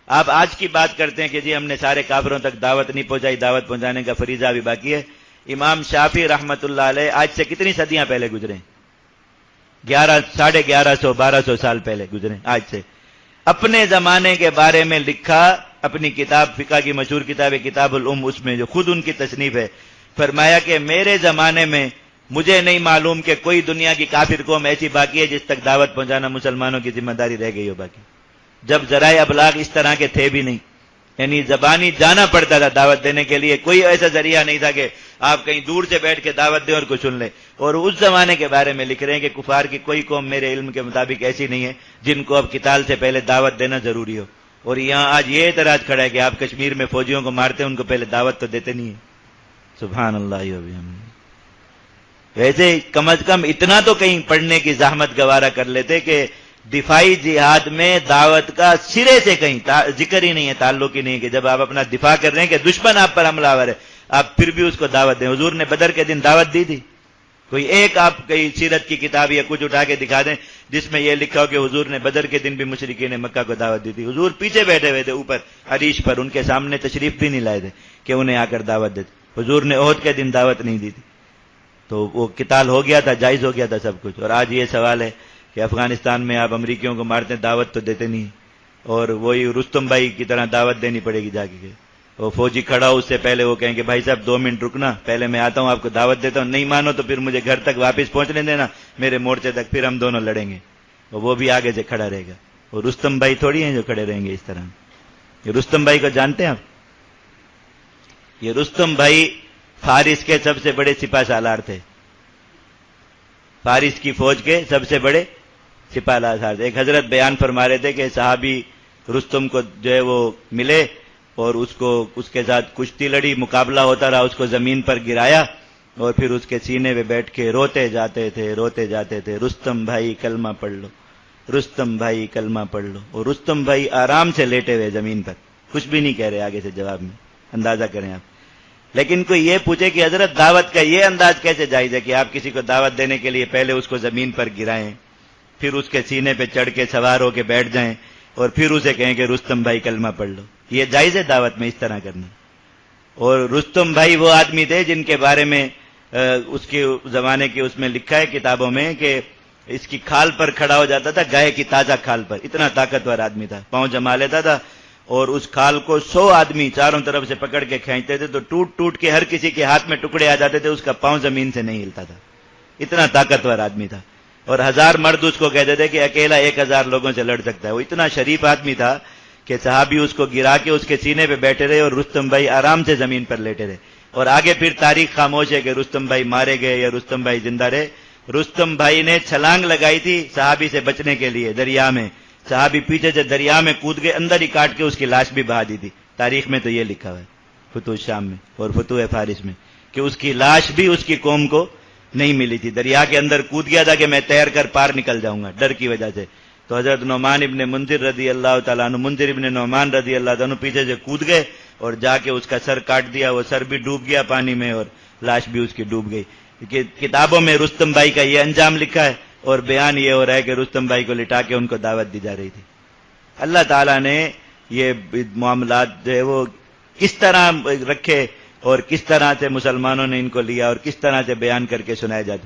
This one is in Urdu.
آپ آج کی بات کرتے ہیں کہ جی ہم نے سارے کافروں تک دعوت نہیں پہنچائی، دعوت پہنچانے کا فریضہ بھی باقی ہے۔ امام شافعی رحمت اللہ علیہ آج سے کتنی صدیاں پہلے گزرے؟ 1150 1200 سال پہلے گزرے آج سے۔ اپنے زمانے کے بارے میں لکھا، اپنی کتاب فقہ کی مشہور کتاب ہے کتاب الام، اس میں جو خود ان کی تصنیف ہے، فرمایا کہ میرے زمانے میں مجھے نہیں معلوم کہ کوئی دنیا کی کافر قوم ایسی باقی ہے جس تک دعوت پہنچانا مسلمانوں کی ذمہ داری رہ گئی ہو باقی، جب ذرائع ابلاغ اس طرح کے تھے بھی نہیں، یعنی زبانی جانا پڑتا تھا دعوت دینے کے لیے، کوئی ایسا ذریعہ نہیں تھا کہ آپ کہیں دور سے بیٹھ کے دعوت دیں اور کو سن لیں۔ اور اس زمانے کے بارے میں لکھ رہے ہیں کہ کفار کی کوئی قوم میرے علم کے مطابق ایسی نہیں ہے جن کو اب قتال سے پہلے دعوت دینا ضروری ہو۔ اور یہاں آج یہ اعتراض کھڑا ہے کہ آپ کشمیر میں فوجیوں کو مارتے ہیں، ان کو پہلے دعوت تو دیتے نہیں ہیں۔ سبحان اللہ و بحمدہ۔ ویسے کم از کم اتنا تو کہیں پڑھنے کی زحمت گوارا کر لیتے کہ دفاعی جہاد میں دعوت کا سرے سے کہیں ذکر ہی نہیں ہے، تعلق ہی نہیں ہے، کہ جب آپ اپنا دفاع کر رہے ہیں کہ دشمن آپ پر حملہ آور ہے، آپ پھر بھی اس کو دعوت دیں۔ حضور نے بدر کے دن دعوت دی تھی؟ کوئی ایک آپ کئی سیرت کی کتاب یا کچھ اٹھا کے دکھا دیں جس میں یہ لکھا ہو کہ حضور نے بدر کے دن بھی مشرکین مکہ کو دعوت دی تھی؟ حضور پیچھے بیٹھے ہوئے تھے اوپر عریش پر، ان کے سامنے تشریف بھی نہیں لائے تھے کہ انہیں آ کر دعوت دیتے۔ حضور نے احد کے دن دعوت نہیں دی تھی، تو وہ قتال ہو گیا تھا، جائز ہو گیا تھا سب کچھ۔ اور آج یہ سوال ہے کہ افغانستان میں آپ امریکیوں کو مارتے ہیں، دعوت تو دیتے نہیں، اور وہی رستم بھائی کی طرح دعوت دینی پڑے گی جا کے۔ وہ فوجی کھڑا ہو اس سے پہلے وہ کہیں کہ بھائی صاحب 2 منٹ رکنا، پہلے میں آتا ہوں آپ کو دعوت دیتا ہوں، نہیں مانو تو پھر مجھے گھر تک واپس پہنچنے دینا میرے مورچے تک، پھر ہم دونوں لڑیں گے۔ وہ بھی آگے سے کھڑا رہے گا، اور رستم بھائی تھوڑی ہیں جو کھڑے رہیں گے اس طرح۔ یہ رستم بھائی کو جانتے ہیں آپ؟ یہ رستم بھائی فارس کے سب سے بڑے سپاہ سالار تھے، فارس کی فوج کے سب سے بڑے سپاہ سالار تھے۔ ایک حضرت بیان فرما رہے تھے کہ صحابی رستم کو جو ہے وہ ملے اور اس کے ساتھ کشتی لڑی، مقابلہ ہوتا رہا، اس کو زمین پر گرایا اور پھر اس کے سینے پہ بیٹھ کے روتے جاتے تھے، رستم بھائی کلمہ پڑھ لو، رستم بھائی کلمہ پڑھ لو۔ اور رستم بھائی آرام سے لیٹے ہوئے زمین پر، کچھ بھی نہیں کہہ رہے آگے سے جواب میں، اندازہ کریں آپ۔ لیکن کوئی یہ پوچھے کہ حضرت دعوت کا یہ انداز کیسے جائز ہے کہ آپ کسی کو دعوت دینے کے لیے پہلے اس کو زمین پر گرائیں، پھر اس کے سینے پہ چڑھ کے سوار ہو کے بیٹھ جائیں اور پھر اسے کہیں کہ رستم بھائی کلمہ پڑھ لو؟ یہ جائز ہے دعوت میں اس طرح کرنا؟ اور رستم بھائی وہ آدمی تھے جن کے بارے میں اس کے زمانے کے اس میں لکھا ہے کتابوں میں کہ اس کی کھال پر کھڑا ہو جاتا تھا، گائے کی تازہ کھال پر، اتنا طاقتور آدمی تھا، پاؤں جما لیتا تھا اور اس کھال کو 100 آدمی چاروں طرف سے پکڑ کے کھینچتے تھے تو ٹوٹ ٹوٹ کے ہر کسی کے ہاتھ میں ٹکڑے آ جاتے تھے، اس کا پاؤں زمین سے نہیں ہلتا تھا، اتنا طاقتور آدمی تھا۔ اور 1000 مرد اس کو کہتے تھے کہ اکیلا 1000 لوگوں سے لڑ سکتا ہے۔ وہ اتنا شریف آدمی تھا کہ صحابی اس کو گرا کے اس کے سینے پہ بیٹھے رہے اور رستم بھائی آرام سے زمین پر لیٹے رہے۔ اور آگے پھر تاریخ خاموش ہے کہ رستم بھائی مارے گئے یا رستم بھائی زندہ رہے۔ رستم بھائی نے چھلانگ لگائی تھی صحابی سے بچنے کے لیے دریا میں، صحابی پیچھے سے دریا میں کود گئے، اندر ہی کاٹ کے اس کی لاش بھی بہا دی تھی۔ تاریخ میں تو یہ لکھا ہوا ہے فتوح شام میں اور فتوح فارس میں کہ اس کی لاش بھی اس کی قوم کو نہیں ملی تھی، دریا کے اندر کود گیا تھا کہ میں تیر کر پار نکل جاؤں گا ڈر کی وجہ سے۔ تو حضرت نعمان ابن منذر رضی اللہ تعالیٰ عنہ، منذر ابن نعمان رضی اللہ تعالیٰ عنہ پیچھے سے کود گئے اور جا کے اس کا سر کاٹ دیا، وہ سر بھی ڈوب گیا پانی میں اور لاش بھی اس کی ڈوب گئی۔ کتابوں میں رستم بھائی کا یہ انجام لکھا ہے اور بیان یہ ہو رہا ہے کہ رستم بھائی کو لٹا کے ان کو دعوت دی جا رہی تھی۔ اللہ تعالیٰ نے یہ معاملات جو ہے وہ کس طرح رکھے اور کس طرح سے مسلمانوں نے ان کو لیا اور کس طرح سے بیان کر کے سنایا جاتا۔